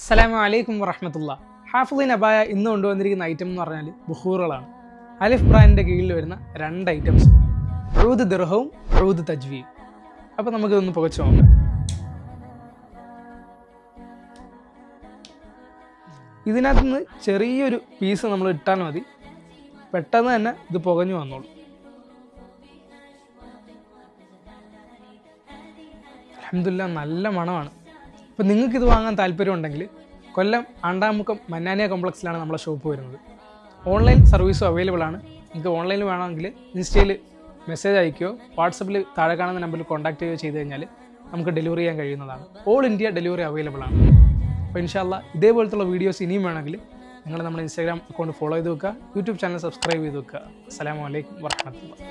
അസ്സലാമു അലൈക്കും വറഹ്മത്തുള്ളാ. ഹാഫിളിൻ അബായ ഇന്ന് കൊണ്ടുവന്നിരിക്കുന്ന ഐറ്റം എന്ന് പറഞ്ഞാൽ ബുഖൂറുകളാണ്. അലിഫ് ബ്രാൻഡിൻ്റെ കീഴിൽ വരുന്ന രണ്ട് ഐറ്റംസ്, ഉഊദ് ദിർഹവും ഉഊദ് തജ്വീയും. അപ്പോൾ നമുക്കിതൊന്ന് പുകച്ചു നോക്കാം. ഇതിനകത്ത് നിന്ന് ചെറിയൊരു പീസ് നമ്മൾ ഇട്ടാൽ മതി, പെട്ടെന്ന് തന്നെ ഇത് പുകഞ്ഞു വന്നോളൂ. അൽഹംദുലില്ലാഹ്, നല്ല മണമാണ്. അപ്പോൾ നിങ്ങൾക്കിത് വാങ്ങാൻ താല്പര്യമുണ്ടെങ്കിൽ കൊല്ലം ആണ്ടാമുക്കം മന്നാനിയ കോംപ്ലക്സിലാണ് നമ്മളെ ഷോപ്പ് വരുന്നത്. ഓൺലൈൻ സർവീസും അവൈലബിൾ ആണ്. നിങ്ങൾക്ക് ഓൺലൈനിൽ വേണമെങ്കിൽ ഇൻസ്റ്റയിൽ മെസ്സേജ് അയക്കുകയോ വാട്സപ്പിൽ താഴെ കാണുന്ന നമ്പറിൽ കോൺടാക്ട് ചെയ്യുകയോ ചെയ്ത് കഴിഞ്ഞാൽ നമുക്ക് ഡെലിവറി ചെയ്യാൻ കഴിയുന്നതാണ്. ഓൾ ഇന്ത്യ ഡെലിവറി അവൈലബിൾ ആണ്. അപ്പോൾ ഇൻഷാ അല്ലാഹ് ഇതേപോലത്തുള്ള വീഡിയോസ് ഇനിയും വേണമെങ്കിൽ നിങ്ങൾ നമ്മുടെ ഇൻസ്റ്റാഗ്രാം അക്കൗണ്ട് ഫോളോ ചെയ്ത് വെക്കുക, യൂട്യൂബ് ചാനൽ സബ്സ്ക്രൈബ് ചെയ്ത് വെക്കുക. അസ്സലാമു അലൈക്കും വറഹ്മത്തുള്ളാഹി.